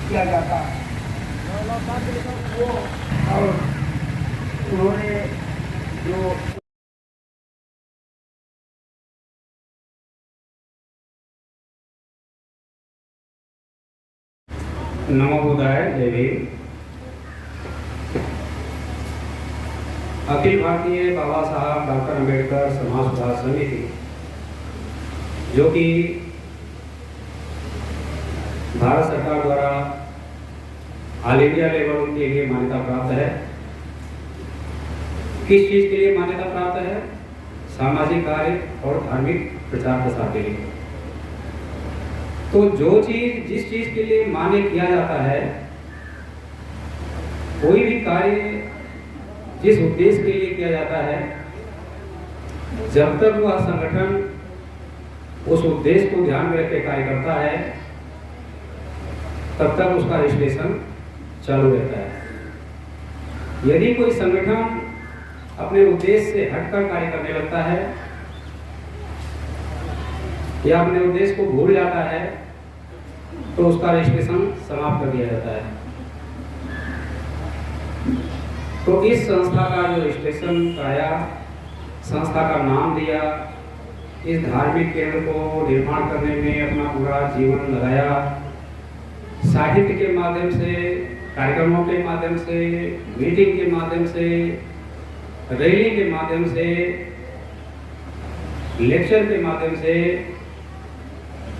किया जाता है। और उन्होंने जो नमो बुद्धाय, जय भीम। अखिल भारतीय बाबा साहब डॉक्टर अम्बेडकर समाज सुधार समिति, जो कि भारत सरकार द्वारा ऑल इंडिया लेवल के लिए मान्यता प्राप्त है। किस चीज के लिए मान्यता प्राप्त है? सामाजिक कार्य और धार्मिक प्रचार प्रसार के लिए। तो जो चीज जिस चीज के लिए मान्य किया जाता है, कोई भी कार्य जिस उद्देश्य के लिए किया जाता है, जब तक वह संगठन उस उद्देश्य को ध्यान में रखकर कार्य करता है, तब तक उसका रजिस्ट्रेशन चालू रहता है। यदि कोई संगठन अपने उद्देश्य से हटकर कार्य करने लगता है या अपने उद्देश्य को भूल जाता है, तो उसका रजिस्ट्रेशन समाप्त कर दिया जाता है। तो इस संस्था का जो रजिस्ट्रेशन कराया, संस्था का नाम दिया, इस धार्मिक केंद्र को निर्माण करने में अपना पूरा जीवन लगाया, साहित्य के माध्यम से, कार्यक्रमों के माध्यम से, मीटिंग के माध्यम से, रैली के माध्यम से, लेक्चर के माध्यम से,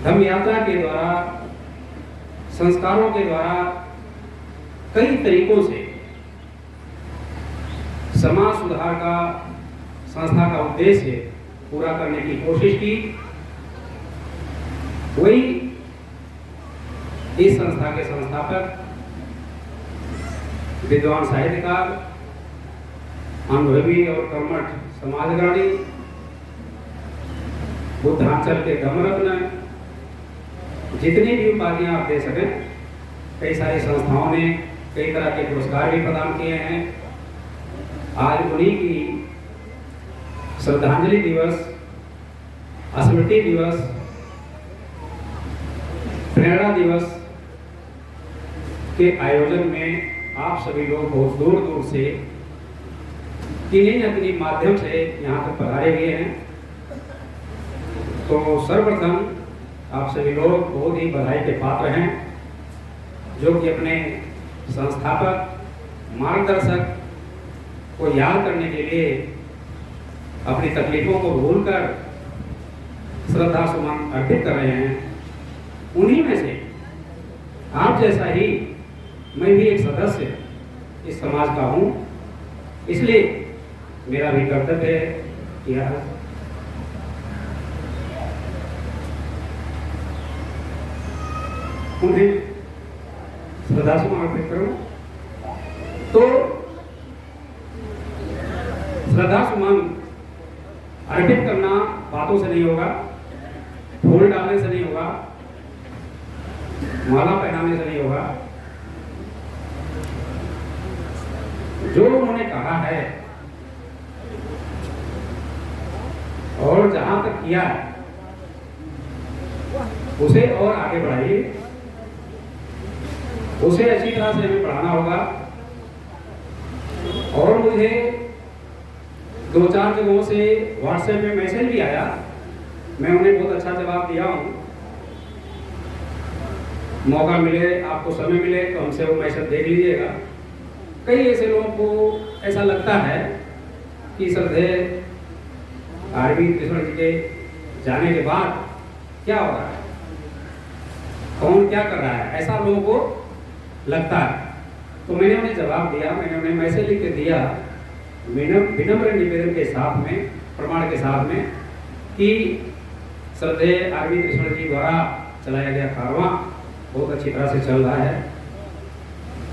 धम्म यात्रा के द्वारा, संस्कारों के द्वारा, कई तरीकों से समाज सुधार का संस्था का उद्देश्य पूरा करने की कोशिश की। वही इस संस्था के संस्थापक, विद्वान साहित्यकार, अनुभवी और कर्मठ समाजग्राणी, बुद्धांचल के धम्मरत्न, जितनी भी उपाधियां आप दे सकें, कई सारी संस्थाओं ने कई तरह के पुरस्कार भी प्रदान किए हैं। आज उन्हीं की श्रद्धांजलि दिवस, स्मृति दिवस, प्रेरणा दिवस के आयोजन में आप सभी लोग बहुत दूर दूर से किन्हीं न किन्हीं माध्यम से यहाँ तक पधारे हुए हैं। तो सर्वप्रथम आप सभी लोग बहुत ही बधाई के पात्र हैं, जो कि अपने संस्थापक, मार्गदर्शक को याद करने के लिए अपनी तकलीफों को भूलकर श्रद्धा सुमन अर्पित कर रहे हैं। उन्हीं में से आप जैसा ही मैं भी एक सदस्य इस समाज का हूँ, इसलिए मेरा भी कर्तव्य है कि उन्हें श्रद्धा सुमन अर्पित करूं। तो श्रद्धा सुमन अर्पित करना बातों से नहीं होगा, फूल डालने से नहीं होगा, माला पहनाने से नहीं होगा। जो उन्होंने कहा है और जहां तक किया है, उसे और आगे बढ़ाइए, उसे अच्छी तरह से हमें पढ़ाना होगा। और मुझे 2-4 जगहों से व्हाट्सएप में मैसेज भी आया, मैं उन्हें बहुत अच्छा जवाब दिया हूँ। मौका मिले, आपको समय मिले तो हमसे वो मैसेज देख लीजिएगा। कई ऐसे लोगों को ऐसा लगता है कि श्रद्धेय अरविंद कृष्ण जी के जाने के बाद क्या हो रहा है, कौन क्या कर रहा है, ऐसा लोगों को लगता है। तो मैंने उन्हें जवाब दिया, मैंने उन्हें मैसेज लिख के दिया विनम्र निवेदन के साथ में, प्रमाण के साथ में, कि श्रद्धेय अरविंद कृष्ण जी द्वारा चलाया गया कारवां बहुत अच्छी तरह से चल रहा है।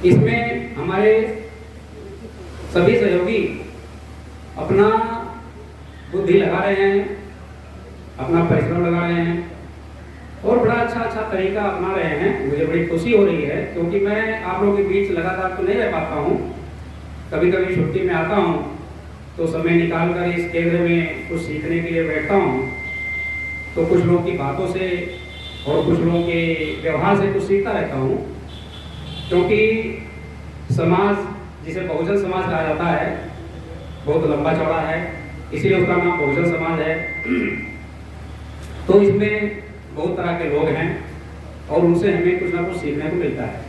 इसमें हमारे सभी सहयोगी अपना बुद्धि लगा रहे हैं, अपना परिश्रम लगा रहे हैं और बड़ा अच्छा तरीका अपना रहे हैं। मुझे बड़ी खुशी हो रही है, क्योंकि मैं आप लोगों के बीच लगातार तो नहीं रह पाता हूँ। कभी कभी छुट्टी में आता हूँ तो समय निकाल कर इस केंद्र में कुछ सीखने के लिए बैठता हूँ, तो कुछ लोगों की बातों से और कुछ लोगों के व्यवहार से कुछ सीखता रहता हूँ। क्योंकि समाज जिसे बहुजन समाज कहा जाता है बहुत लंबा चौड़ा है, इसीलिए उसका नाम बहुजन समाज है। तो इसमें बहुत तरह के लोग हैं और उनसे हमें कुछ ना कुछ सीखने को मिलता है।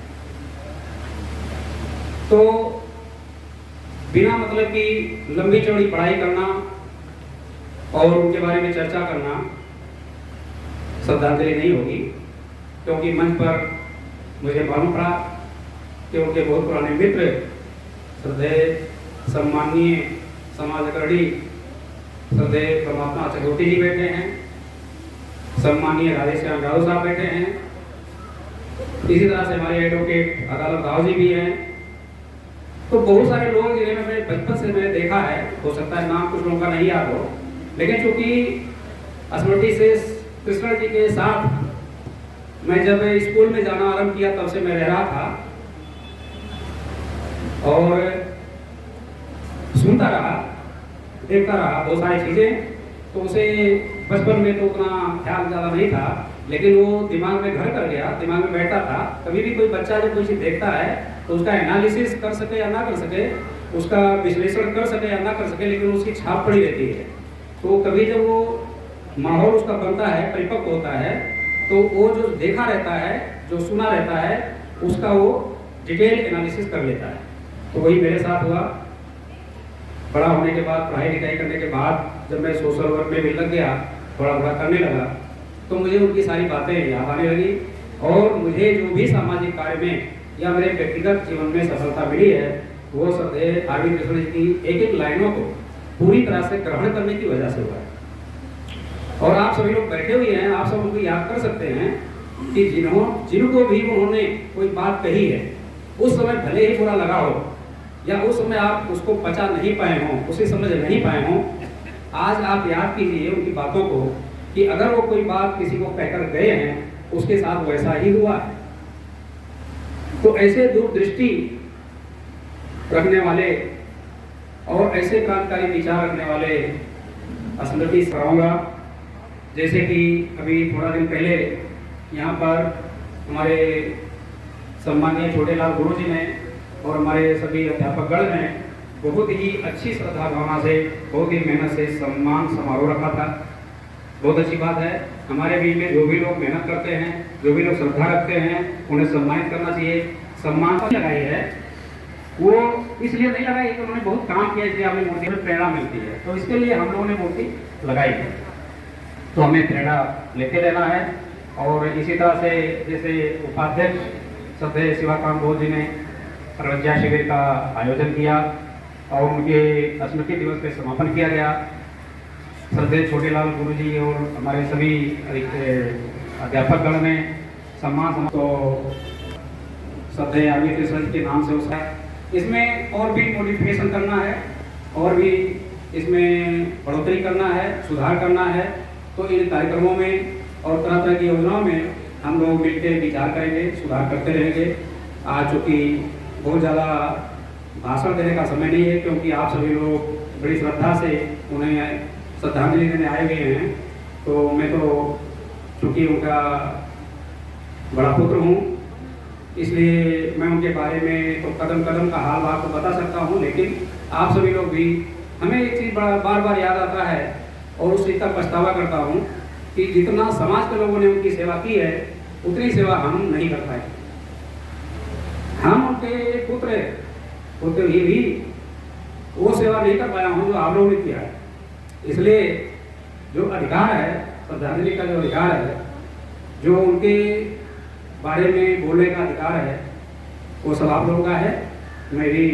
तो बिना मतलब की लंबी चौड़ी पढ़ाई करना और उनके बारे में चर्चा करना श्रद्धांजलि नहीं होगी, क्योंकि मंच पर मुझे मालूम पड़ा कि उनके बहुत पुराने मित्र श्रद्धेय सम्माननीय समाज अग्रणी श्रद्धेय परमात्मा चकोटी जी बैठे हैं, सम्माननीय राधेश्याम राव साहब बैठे हैं, इसी तरह से हमारे एडवोकेट अदालत राव जी भी हैं। तो बहुत सारे लोग जिन्हें मैंने बचपन से मैंने देखा है, हो सकता है नाम कुछ लोगों का नहीं याद हो, लेकिन चूंकि स्मृति से कृष्ण जी के साथ मैं जब स्कूल में जाना आरंभ किया तब से मैं रह रहा था और सुनता रहा, देखता रहा बहुत सारी चीजें। तो उसे बचपन में तो उतना ख्याल ज़्यादा नहीं था, लेकिन वो दिमाग में घर कर गया, दिमाग में बैठा था। कभी भी कोई बच्चा जब कोई चीज़ देखता है तो उसका एनालिसिस कर सके या ना कर सके, उसका विश्लेषण कर सके या ना कर सके, लेकिन उसकी छाप पड़ी रहती है। तो कभी जब वो माहौल उसका बनता है, परिपक्व होता है, तो वो जो देखा रहता है, जो सुना रहता है, उसका वो डिटेल एनालिसिस कर लेता है। तो वही मेरे साथ हुआ। बड़ा होने के बाद, पढ़ाई लिखाई करने के बाद जब मैं सोशल वर्क में भी लग गया, थोड़ा थोड़ा करने लगा, तो मुझे उनकी सारी बातें याद आने लगी और मुझे जो भी सामाजिक कार्य में या मेरे व्यक्तिगत जीवन में सफलता मिली है वो श्रद्धेय आरवी कृष्ण जी की एक एक लाइनों को पूरी तरह से ग्रहण करने की वजह से हुआ है। और आप सभी लोग बैठे हुए हैं, आप सब उनको याद कर सकते हैं कि जिनको भी उन्होंने कोई बात कही है, उस समय भले ही बुरा लगा हो या उस समय आप उसको पचा नहीं पाए हों, उसे समझ नहीं पाए हों, आज आप याद कीजिए उनकी बातों को कि अगर वो कोई बात किसी को कहकर गए हैं, उसके साथ वैसा ही हुआ है। तो ऐसे दूरदृष्टि रखने वाले और ऐसे क्रांतिकारी विचार रखने वाले स्मृति कराऊंगा। जैसे कि अभी थोड़ा दिन पहले यहाँ पर हमारे सम्माननीय छोटेलाल गुरु जी ने और हमारे सभी अध्यापकगण ने बहुत ही अच्छी श्रद्धा भावना से, बहुत ही मेहनत से सम्मान समारोह रखा था। बहुत अच्छी बात है। हमारे बीच में जो भी लोग मेहनत करते हैं, जो भी लोग श्रद्धा रखते हैं, उन्हें सम्मानित करना चाहिए। सम्मान लगाई है वो इसलिए नहीं लगाई कि उन्होंने बहुत काम किया, इसलिए हमें मूर्ति में प्रेरणा मिलती है, तो इसके लिए हम लोगों ने मूर्ति लगाई है। तो हमें प्रेरणा लेते रहना है। और इसी तरह से जैसे उपाध्यक्ष श्रद्धेय शिवाकांत बोध जी ने प्रज्ञा शिविर का आयोजन किया और उनके स्मृति दिवस पे समापन किया गया। श्रद्धेय छोटेलाल गुरु जी और हमारे सभी अध्यापकगण ने सम्मान तो श्रद्धेय आरवी कृष्ण जी के नाम से उसका इसमें और भी मॉडिफिकेशन करना है और भी इसमें बढ़ोतरी करना है, सुधार करना है। तो इन कार्यक्रमों में और तरह तरह की योजनाओं में हम लोग मिलकर विचार करेंगे, सुधार करते रहेंगे। आज चूँकि बहुत ज़्यादा भाषण देने का समय नहीं है, क्योंकि आप सभी लोग बड़ी श्रद्धा से उन्हें श्रद्धांजलि देने आए हुए हैं। तो मैं तो चूँकि उनका बड़ा पुत्र हूँ, इसलिए मैं उनके बारे में तो कदम कदम का हाल आपको बता सकता हूँ, लेकिन आप सभी लोग भी, हमें एक चीज़ बड़ा बार बार याद आता है और उस चीज़ का पछतावा करता हूँ कि जितना समाज के लोगों ने उनकी सेवा की है, उतनी सेवा हम नहीं कर पाए। हम उनके पुत्र होते हुए भी वो सेवा नहीं कर पाया हूँ जो आप लोगों ने किया है। इसलिए जो अधिकार है, श्रद्धांजलि का जो अधिकार है, जो उनके बारे में बोलने का अधिकार है, वो सब आप लोगों का है। मैं भी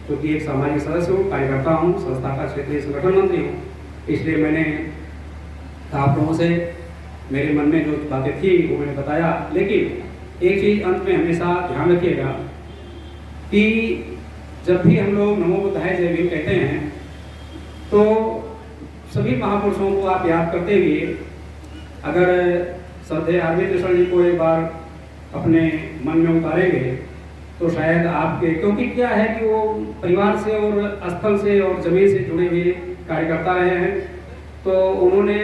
क्योंकि एक सामाजिक सदस्य हूँ, कार्यकर्ता हूँ, संस्था का क्षेत्रीय संगठन मंत्री हूँ, इसलिए मैंने आप लोगों से मेरे मन में जो बातें थी वो मैंने बताया। लेकिन एक चीज़ अंत में हमेशा ध्यान रखिएगा कि जब भी हम लोग नमो बुद्धाय जय भीम कहते हैं, तो सभी महापुरुषों को आप याद करते हुए अगर श्रद्धेय आरवी कृष्ण जी को एक बार अपने मन में उतारेंगे तो शायद आपके, क्योंकि क्या है कि वो परिवार से और स्थल से और जमीन से जुड़े हुए कार्यकर्ता रहे हैं, तो उन्होंने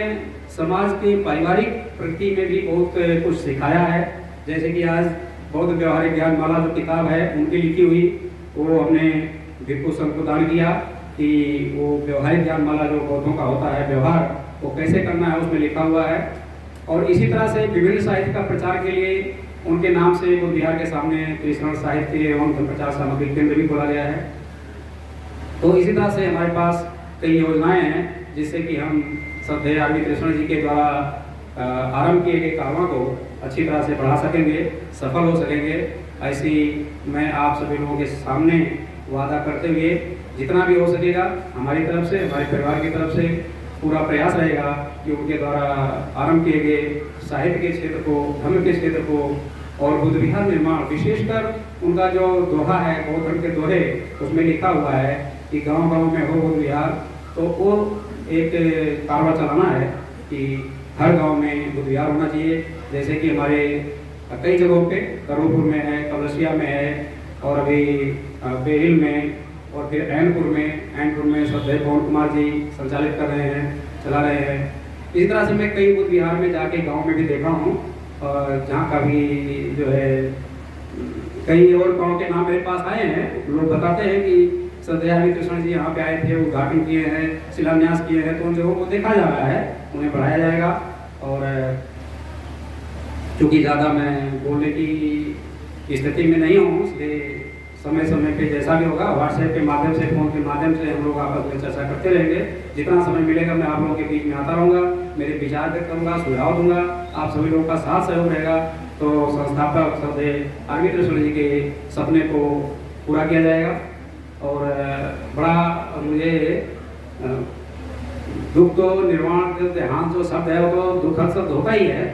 समाज के पारिवारिक प्रगति में भी बहुत कुछ सिखाया है। जैसे कि आज बौद्ध व्यवहारिक ज्ञान माला जो किताब है उनकी लिखी हुई, वो हमने भिक्षु संघ को दान किया कि वो व्यवहारिक ज्ञान माला जो बौद्धों का होता है व्यवहार वो कैसे करना है उसमें लिखा हुआ है। और इसी तरह से विभिन्न साहित्य का प्रचार के लिए उनके नाम से बुद्ध विहार के सामने त्रिशरण साहित्य एवं प्रचार सामग्री केंद्र भी खोला गया है। तो इसी तरह से हमारे पास कई योजनाएं हैं जिससे कि हम श्रद्धेय आरवी त्रिशरण जी के द्वारा आरंभ किए गए कामों को अच्छी तरह से बढ़ा सकेंगे, सफल हो सकेंगे। ऐसी मैं आप सभी लोगों के सामने वादा करते हुए जितना भी हो सकेगा हमारी तरफ से, हमारे परिवार की तरफ से पूरा प्रयास रहेगा कि उनके द्वारा आरंभ किए गए साहित्य के क्षेत्र को, धर्म के क्षेत्र को और बुद्ध विहार निर्माण, विशेषकर उनका जो दोहा है बौद्ध धर्म के दोहे उसमें लिखा हुआ है कि गांव-गांव में हो बुद्ध विहार, तो वो एक कारवा चलाना है कि हर गांव में बुद्ध विहार होना चाहिए। जैसे कि हमारे कई जगहों पे करोलपुर में है, कलसिया में है और अभी बेहिल में और फिर ऐनपुर में श्रद्धेय पवन कुमार जी संचालित कर रहे हैं, चला रहे हैं। इसी तरह से मैं कई बुद्ध विहार में जाके गांव में भी देखा हूँ और जहाँ का भी जो है कई और गांव के नाम मेरे पास आए हैं। लोग बताते हैं कि श्रद्धेय आरवी त्रिशरण जी यहाँ पे आए थे, उद्घाटन किए हैं, शिलान्यास किए हैं, तो उन जगहों को देखा जा रहा है, उन्हें बढ़ाया जाएगा। और चूँकि ज़्यादा मैं बोलने की स्थिति में नहीं हूँ, इसलिए समय समय पे जैसा भी होगा व्हाट्सएप के माध्यम से, फोन के माध्यम से हम लोग आपस में चर्चा करते रहेंगे। जितना समय मिलेगा मैं आप लोगों के बीच में आता रहूँगा, मेरे विचार व्यक्त करूँगा, सुझाव दूंगा, आप सभी लोगों का साथ सहयोग रहेगा तो संस्थापक श्रद्धेय आरवी त्रिशरण जी के सपने को पूरा किया जाएगा। और बड़ा मुझे दुख तो निर्वाण देहांत जो शब्द है वो तो दुखद शब्द होता ही है।